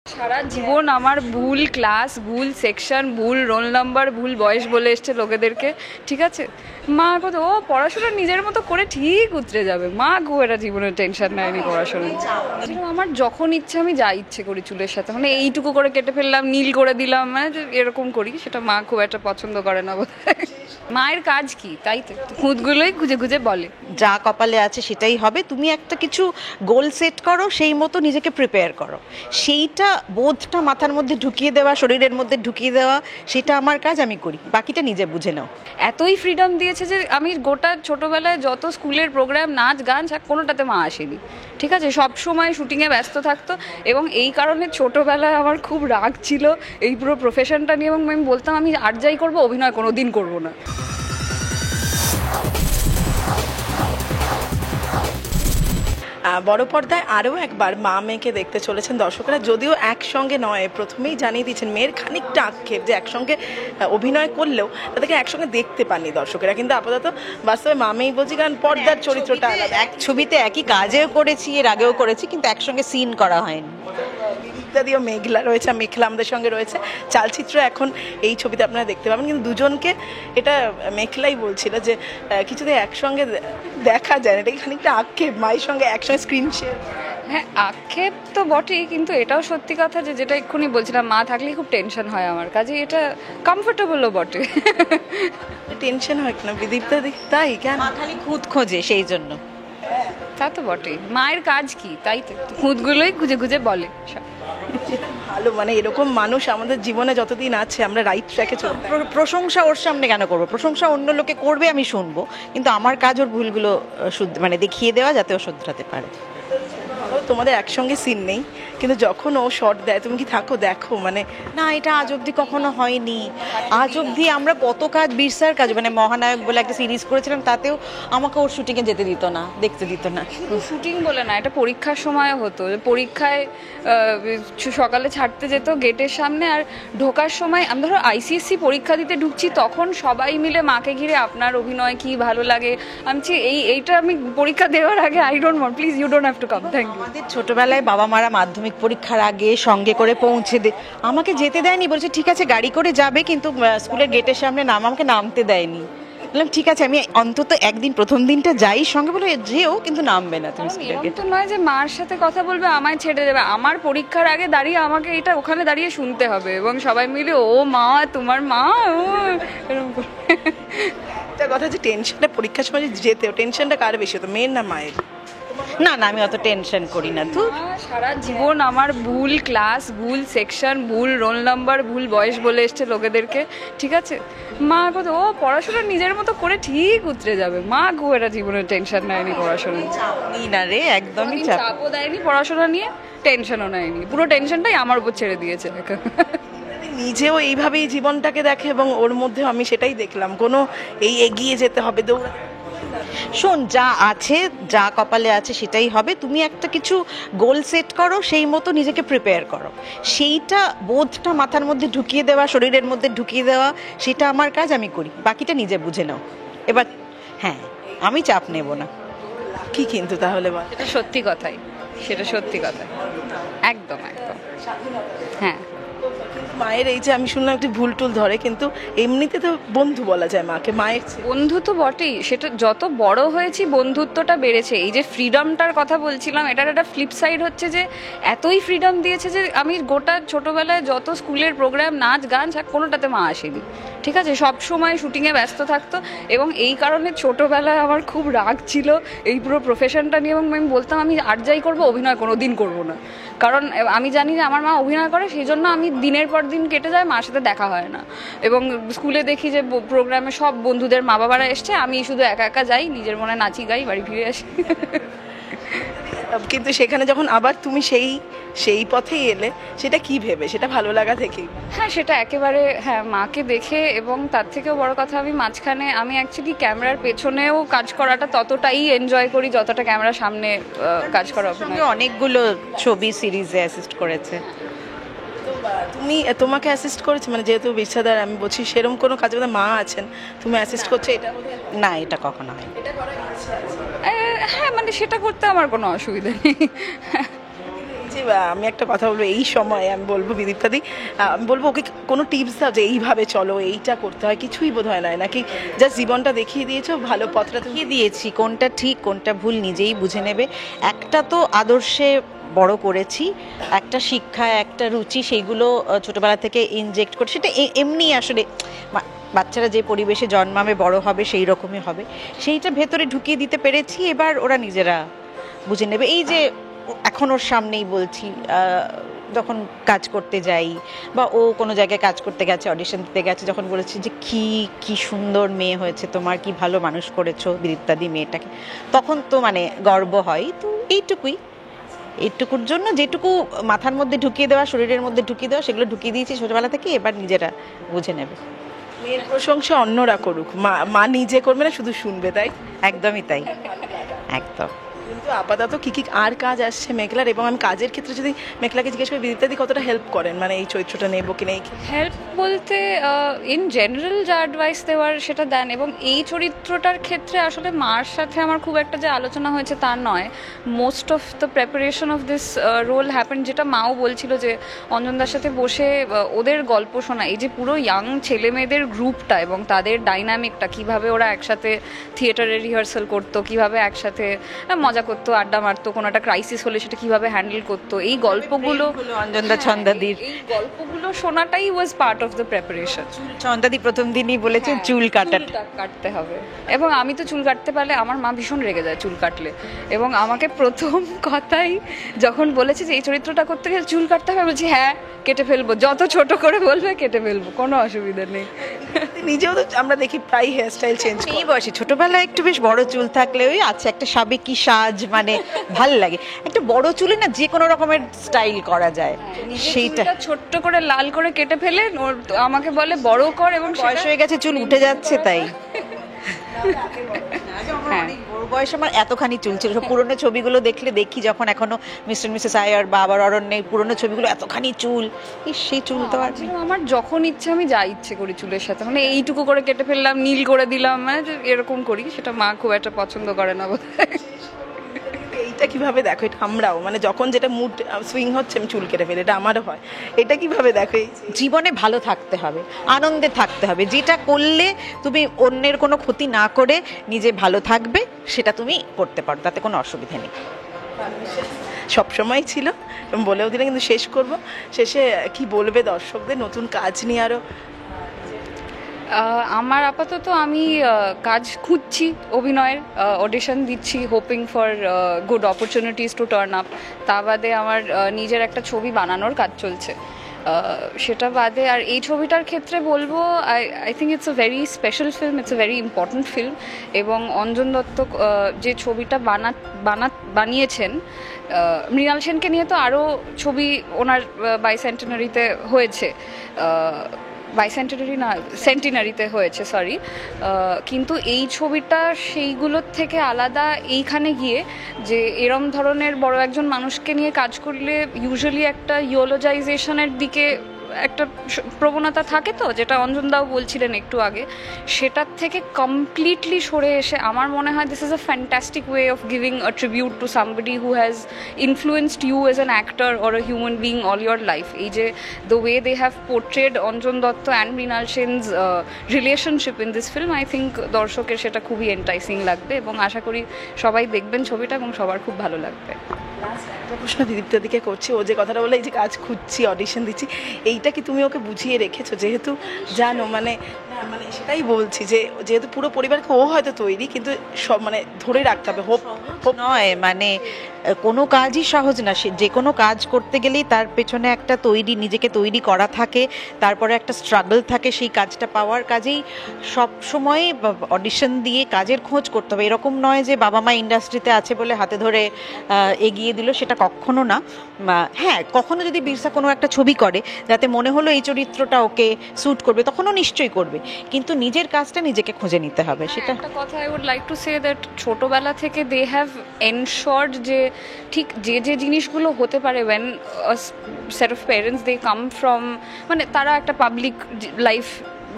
সারা জীবন আমার ভুল ক্লাস, ভুল সেকশন, ভুল রোল নাম্বার, ভুল বয়স বলে এসছে লোকেদেরকে। ঠিক আছে, মা কত ও পড়াশোনা নিজের মতো করে ঠিক উতরে যাবে। মা খুব একটা জীবনের টেনশন নেয়নি পড়াশোনা। আমার যখন ইচ্ছে আমি যা ইচ্ছে করি চুলের সাথে, মানে এইটুকু করে কেটে ফেললাম, নীল করে দিলাম, মানে এরকম করি। সেটা মা খুব একটা পছন্দ করে না বোধহয়। মায়ের কাজ কি তাই তো, খুঁতগুলোই খুঁজে খুঁজে বলে যা কপালে আছে সেটাই হবে। তুমি একটা কিছু গোল সেট করো, সেই মতো নিজেকে প্রিপেয়ার করো। সেইটা বোধটা মাথার মধ্যে ঢুকিয়ে দেওয়া, শরীরের মধ্যে ঢুকিয়ে দেওয়া, সেটা আমার কাজ, আমি করি। বাকিটা নিজে বুঝে নাও। এতই ফ্রিডম দিয়েছে যে আমি গোটা ছোটোবেলায় যত স্কুলের প্রোগ্রাম, নাচ গান, কোনোটাতে মা আসেনি। ঠিক আছে, সব সময় শুটিংয়ে ব্যস্ত থাকতো এবং এই কারণে ছোটোবেলায় আমার খুব রাগ ছিল এই পুরো প্রফেশনটা নিয়ে, এবং আমি বলতাম আমি আর যাই করবো, অভিনয় কোনো দিন করবো না। বড় পর্দায় আরও একবার মা মেয়েকে দেখতে চলেছেন দর্শকরা, যদিও একসঙ্গে নয়। প্রথমেই জানিয়ে দিয়েছেন মেয়ের খানিকটা আক্ষেপ যে একসঙ্গে অভিনয় করলেও তাদেরকে একসঙ্গে দেখতে পাননি দর্শকেরা, কিন্তু আপাতত বাস্তবে মা মেয়েই বলছি, কারণ পর্দার চরিত্রটা আলাদা। এক ছবিতে একই কাজেও করেছি, এর আগেও করেছি, কিন্তু একসঙ্গে সিন করা হয়নি। ইত্যাদিও মেঘলা রয়েছে, মেঘলা আমাদের সঙ্গে রয়েছে। চালচিত্র এখন এই ছবিতে আপনারা দেখতে পাবেন, কিন্তু দুজনকে এটা মেঘলাই বলছিল যে কিছুতেই একসঙ্গে দেখা যায় না। এটা খানিকটা আক্ষেপ মায়ের সঙ্গে একসঙ্গে স্ক্রিন শেয়ার। হ্যাঁ, আক্ষেপ তো বটেই, কিন্তু এটাও সত্যি কথা যে যেটা এক্ষুনি বলছিলাম, মা থাকলে খুব টেনশন হয় আমার কাজে। এটা কমফোর্টেবলও বটে। টেনশন হয় না বিদীপ্তা, তাই কেন? মা খালি খুঁত খোঁজে, সেই জন্য। তা তো বটেই, মায়ের কাজ কি তাই তো, খুঁতগুলোই খুঁজে খুঁজে বলে সব। ভালো, মানে এরকম মানুষ আমাদের জীবনে যতদিন আছে আমরা রাইট ট্র্যাকে চলতে। প্রশংসা ওর সামনে কেন করবো? প্রশংসা অন্য লোকে করবে, আমি শুনবো, কিন্তু আমার কাজ ওর ভুলগুলো মানে দেখিয়ে দেওয়া, যাতে ও শুধরাতে পারে। তোমাদের একসঙ্গে সিন নেই, কিন্তু যখন ও শর্ট দেয় তুমি কি থাকো দেখো? মানে না, এটা আজ অব্দি কখনো হয়নি। আজ অব্দি আমরা কত কাজ, বিরসার কাজ, মানে মহানায়ক বলে একটা সিরিজ করেছিলাম, তাতেও আমাকে ওর শুটিংয়ে যেতে দিত না, দেখতে দিত না। শুটিং বলে না, এটা পরীক্ষার সময় হতো। পরীক্ষায় সকালে ছাড়তে যেত গেটের সামনে, আর ঢোকার সময় আমি ধরো আইসিএসসি পরীক্ষা দিতে ঢুকছি, তখন সবাই মিলে মাকে ঘিরে আপনার অভিনয় কি ভালো লাগে। আমি এইটা আমি পরীক্ষা দেওয়ার আগে I don't want, please you don't have to come, thank you. আমাদের ছোটবেলায় বাবা মারা মাধ্যমিক পরীক্ষার আগে সঙ্গে করে পৌঁছে আমাকে যেতে দেয়নি, বলছে ঠিক আছে গাড়ি করে যাবে, কিন্তু স্কুলের গেটের সামনে আমাকে নামতে দেয়নি। বললাম ঠিক আছে, আমি অন্তত একদিন প্রথম দিনটা যাই সঙ্গে, বলে যেও, কিন্তু নামবে না তুমি স্কুলের এরকম গেটে। তো নয় যে মার সাথে কথা বলবে আমায় ছেড়ে দেবে। আমার পরীক্ষার আগে দাঁড়িয়ে আমাকে এটা ওখানে দাঁড়িয়ে শুনতে হবে, এবং সবাই মিলে ও মা তোমার মা, ও এরকম করে। একটা কথা যে টেনশনটা পরীক্ষার সময় যেতেও টেনশনটা কার বেশি হতো, মেয়ের না মায়ের? না না, আমি অত টেনশন করি না। তো সারা জীবন আমার ভুল ক্লাস, ভুল সেকশন, ভুল রোল নাম্বার, ভুল বয়স বলে এসছে লোকেদেরকে। ঠিক আছে, মা কত ও পড়াশোনা নিজের মতো করে ঠিক উতরে যাবে। মা খুব একটা জীবনের টেনশন নেয়নি পড়াশোনা। না রে, একদমই চাপও দেয়নি পড়াশোনা নিয়ে, টেনশনও নেয়নি। পুরো টেনশনটাই আমার উপর ছেড়ে দিয়েছে। নিজেও এইভাবেই জীবনটাকে দেখে, এবং ওর মধ্যে আমি সেটাই দেখলাম, কোনো এই এগিয়ে যেতে হবে দৌড়া। শোন, যা আছে, যা কপালে আছে সেটাই হবে। তুমি একটা কিছু গোল সেট করো, সেই মতো নিজেকে প্রিপেয়ার করো। সেইটা বোধটা মাথার মধ্যে ঢুকিয়ে দেওয়া, শরীরের মধ্যে ঢুকিয়ে দেওয়া, সেটা আমার কাজ, আমি করি। বাকিটা নিজে বুঝে নাও। এবার হ্যাঁ, আমি চাপ নেব না। কি কিন্তু তাহলে বল? সেটা সত্যি কথাই, সেটা সত্যি কথা, একদম একদম। হ্যাঁ, মায়ের এই যে আমি শুনলাম একটু ভুল টুল ধরে, কিন্তু এমনিতে তো বন্ধু বলা যায় মাকে, মায়ের বন্ধু তো বটেই। সেটা যত বড় হয়েছি বন্ধুত্বটা বেড়েছে। এই যে ফ্রিডমটার কথা বলছিলাম, এটার একটা ফ্লিপ সাইড হচ্ছে যে এতই ফ্রিডম দিয়েছে যে আমি গোটা ছোটোবেলায় যত স্কুলের প্রোগ্রাম, নাচ গান, কোনোটাতে মা আসেনি। ঠিক আছে, সব সময় শুটিংয়ে ব্যস্ত থাকতো এবং এই কারণে ছোটোবেলায় আমার খুব রাগ ছিল এই পুরো প্রফেশনটা নিয়ে, এবং আমি বলতাম আমি আর যাই করবো, অভিনয় কোনো দিন করবো না। কারণ আমি জানি যে আমার মা অভিনয় করে, সেই জন্য আমি দিনের পর দিন কেটে যায়, মার সাথে দেখা হয় না। এবং স্কুলে দেখি যে প্রোগ্রামে সব বন্ধুদের মা বাবারা এসছে, আমি শুধু একা একা যাই, নিজের মনে নাচি গাই, বাড়ি ফিরে আসি। কিন্তু সেখানে যখন আবার তুমি সেই পথেই এলে, সেটা কি ভেবে? সেটা ভালো লাগা থেকেই? হ্যাঁ, সেটা একেবারে, হ্যাঁ, মাকে দেখে। এবং তার থেকেও বড় কথা, আমি মাঝখানে আমি অ্যাকচুয়ালি ক্যামেরার পেছনেও কাজ করাটা ততটাই এনজয় করি যতটা ক্যামেরার সামনে কাজ করা। অনেকগুলো ছবি সিরিজে অ্যাসিস্ট করেছে। তোমাকে অ্যাসিস্ট করেছে, মানে যেহেতু বিচ্ছাদার আমি বলছি, সেরকম কোনো কাজে মা আছেন, তুমি অ্যাসিস্ট করছো, এটা না, এটা কখনো হয়। হ্যাঁ, মানে সেটা করতে আমার কোনো অসুবিধা নেই। যে আমি একটা কথা বলবো, এই সময় আমি বলবো বিদীপ্তাদি, আমি বলবো ওকে কোনো টিপস দাও যে এইভাবে চলো, এইটা করতে হয়, কিছুই বোধ হয় না, নাকি জাস্ট জীবনটা দেখিয়ে দিয়েছো, ভালো পথটা তুমি দেখিয়ে দিয়েছি কোনটা ঠিক কোনটা ভুল নিজেই বুঝে নেবে। একটা তো আদর্শে বড় করেছি, একটা শিক্ষা একটা রুচি সেইগুলো ছোটবেলা থেকে ইনজেক্ট করে, সেটা এমনি আসলে বাচ্চারা যে পরিবেশে জন্মাবে বড় হবে সেই রকমই হবে, সেইটা ভেতরে ঢুকিয়ে দিতে পেরেছি। এবার ওরা নিজেরা বুঝে নেবে। এই যে এখন ওর সামনেই বলছি, যখন কাজ করতে যাই বা ও কোনো জায়গায় কাজ করতে গেছে, অডিশন দিতে গেছে, যখন বলেছি যে কি সুন্দর মেয়ে হয়েছে তোমার, কি ভালো মানুষ করেছো বিদীপ্তাদি মেয়েটাকে, তখন তো মানে গর্ব হয়। তো এইটুকুর জন্য যেটুকু মাথার মধ্যে ঢুকিয়ে দেওয়া, শরীরের মধ্যে ঢুকিয়ে দেওয়া, সেগুলো ঢুকিয়ে দিয়েছি ছোটবেলা থেকে, এবার নিজেরা বুঝে নেবে। মেয়ের প্রশংসা অন্যরা করুক, মা নিজে করবে না, শুধু শুনবে, তাই? একদমই তাই, একদম। কিন্তু আপাতত কি আর কাজ আসছে মেঘলার? এবং আমি কাজের ক্ষেত্রে যদি মেঘলাকে জিজ্ঞেস করি, বিদীপ্তাদি কতটা হেল্প করেন, মানে এই চরিত্রটা নেবো কিনা? হেল্প বলতে ইন জেনারেল যা অ্যাডভাইস দেওয়ার সেটা দেন, এবং এই চরিত্রটার ক্ষেত্রে আসলে মার সাথে আমার খুব একটা যে আলোচনা হয়েছে তা নয়। Most of the preparation of this role happen, যেটা মাও বলছিল যে অঞ্জনদার সাথে বসে ওদের গল্প শোনা, এই যে পুরো ইয়াং ছেলে মেয়েদের গ্রুপটা এবং তাদের ডাইনামিকটা, কিভাবে ওরা একসাথে থিয়েটারে রিহার্সাল করতো, কিভাবে একসাথে মজা করতো, আড্ডা মারতো, কোনো একটা ক্রাইসিস হলে সেটা কিভাবে হ্যান্ডেল করতো, এই গল্পগুলো অঞ্জনদা ছন্দাদির এই গল্পগুলো শোনাটাই was part of the preparation. ছন্দাদি প্রথম দিনই বলেছে চুল কাটতে হবে, এবং আমি তো চুল কাটতে পারলে আমার মা ভীষণ রেগে যায় চুল কাটলে, এবং আমাকে প্রথম কথাই যখন বলেছে যে এই চরিত্রটা করতে গেলে চুল কাটতে হবে, বলছি হ্যাঁ কেটে ফেলবো, যত ছোট করে বলবে কেটে ফেলবো, কোনো অসুবিধা নেই। নিজেও তো আমরা দেখি প্রায় হেয়ার স্টাইল চেঞ্জ করি। এই বয়সে ছোটবেলায় একটু বেশ বড় চুল থাকলে ওই আছে একটা সাবেকি সাজ, মানে ভাল লাগে। একটা বড় চুলে না যে কোনো রকমের স্টাইল করা যায়, সেইটা ছোট্ট করে লাল করে কেটে ফেলে আমাকে বলে বড় কর, এবং বয়স হয়ে গেছে চুল উঠে যাচ্ছে তাই। বড় বয়সে আমার এতখানি চুল ছিল, পুরোনো ছবিগুলো দেখলে দেখি যখন এখনো মিস্টার মিসেস আয়ার বা আবার অরণ্যে পুরোনো ছবিগুলো, এতখানি চুল, সেই চুল তো আর আমার যখন ইচ্ছে আমি যা ইচ্ছে করি চুলের সাথে, মানে এইটুকু করে কেটে ফেললাম, নীল করে দিলাম, মানে এরকম করি, সেটা মা খুব একটা পছন্দ করে না। এইটা কিভাবে দেখো, এটা আমরাও মানে যখন যেটা মুড সুইং হচ্ছে আমি চুল কেটে ফেলি, এটা আমারও হয়। এটা কিভাবে দেখো? জীবনে ভালো থাকতে হবে, আনন্দে থাকতে হবে, যেটা করলে তুমি অন্যের কোনো ক্ষতি না করে নিজে ভালো থাকবে সেটা তুমি করতে পারো, তাতে কোনো অসুবিধা নেই। সবসময় ছিল, বলেও দিলে, কিন্তু শেষ করব, শেষে কি বলবে দর্শকদের নতুন কাজ নিয়ে? আরও আমার আপাতত আমি কাজ খুঁজছি, অভিনয়ের অডিশন দিচ্ছি, hoping for good opportunities to turn up. তা বাদে আমার নিজের একটা ছবি বানানোর কাজ চলছে, সেটা বাদে আর এই ছবিটার ক্ষেত্রে বলবো I think it's a very special film, it's a very important film, এবং অঞ্জন দত্ত যে ছবিটা বানিয়েছেন, মৃণাল সেনকে নিয়ে তো আরও ছবি ওনার বাইসেন্টেনারিতে হয়েছে, বাইসেন্টেনারি না সেন্টিনারিতে হয়েছে, সরি, কিন্তু এই ছবিটা সেইগুলোর থেকে আলাদা এইখানে গিয়ে, যে এরম ধরনের বড় একজন মানুষকে নিয়ে কাজ করলে ইউজুয়ালি একটা ইওলজাইজেশনের দিকে একটা প্রবণতা থাকে, তো যেটা অঞ্জনদাও বলছিলেন একটু আগে, সেটার থেকে কমপ্লিটলি সরে এসে আমার মনে হয় this is a fantastic way of giving a tribute to somebody who has influenced you as an actor or a human being all your life. এই যে the way they have portrayed Anjan Dutt and Mrinal Sen's relationship in this film, I think দর্শকের সেটা খুবই এন্টাইসিং লাগবে, এবং আশা করি সবাই দেখবেন ছবিটা এবং সবার খুব ভালো লাগবে। একটা প্রশ্ন বিদীপ্তাদিকে করছি, ও যে কথাটা বলে এই যে কাজ খুঁজছি, অডিশন দিচ্ছি, এইটা কি তুমি ওকে বুঝিয়ে রেখেছো? যেহেতু জানো মানে সেটাই বলছি যে যেহেতু পুরো পরিবারকে ও হয়তো তৈরি, কিন্তু সব মানে ধরে রাখতে হবে, হোপ নয়, মানে কোনো কাজই সহজ না, সে যে কোনো কাজ করতে গেলেই তার পেছনে একটা নিজেকে তৈরি করা থাকে, তারপরে একটা স্ট্রাগল থাকে সেই কাজটা পাওয়ার। কাজেই সব সময় অডিশন দিয়ে কাজের খোঁজ করতে হবে, এরকম নয় যে বাবা মা ইন্ডাস্ট্রিতে আছে বলে হাতে ধরে এগিয়ে দিল, সেটা কখনো না। হ্যাঁ, কখনো যদি বিরসা কোনো একটা ছবি করে যাতে মনে হলো এই চরিত্রটা ওকে স্যুট করবে, তখনও নিশ্চয়ই করবে, কিন্তু নিজের কাজটা নিজেকে খুঁজে নিতে হবে। সেটা একটা কথা I would like to say that ছোটবেলা থেকে দে হ্যাভ এনশোর্ড যে ঠিক যে জিনিসগুলো হতে পারে, when set of parents they come from, মানে তারা একটা পাবলিক লাইফ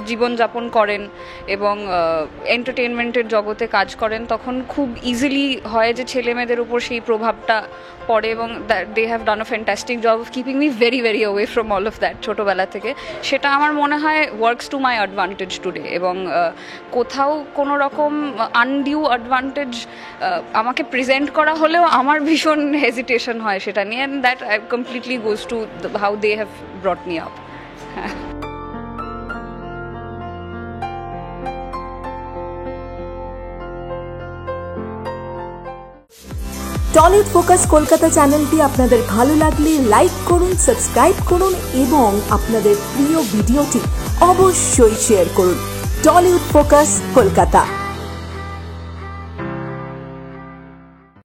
জীবনযাপন করেন এবং এন্টারটেনমেন্টের জগতে কাজ করেন, তখন খুব ইজিলি হয় যে ছেলে মেয়েদের উপর সেই প্রভাবটা পড়ে এবং they have done a fantastic job of keeping me very very away from all of that ছোটোবেলা থেকে। সেটা আমার মনে হয় works to my advantage today, এবং কোথাও কোনো রকম আনডিউ অ্যাডভান্টেজ আমাকে প্রেজেন্ট করা হলেও আমার ভীষণ হেজিটেশন হয় সেটা নিয়ে, and that completely goes to how they have brought me up. হ্যাঁ। টলিউড ফোকাস কলকাতা চ্যানেলটি আপনাদের ভালো লাগলে লাইক করুন, সাবস্ক্রাইব করুন এবং আপনাদের প্রিয় ভিডিওটি অবশ্যই শেয়ার করুন। Tollywood focus Kolkata.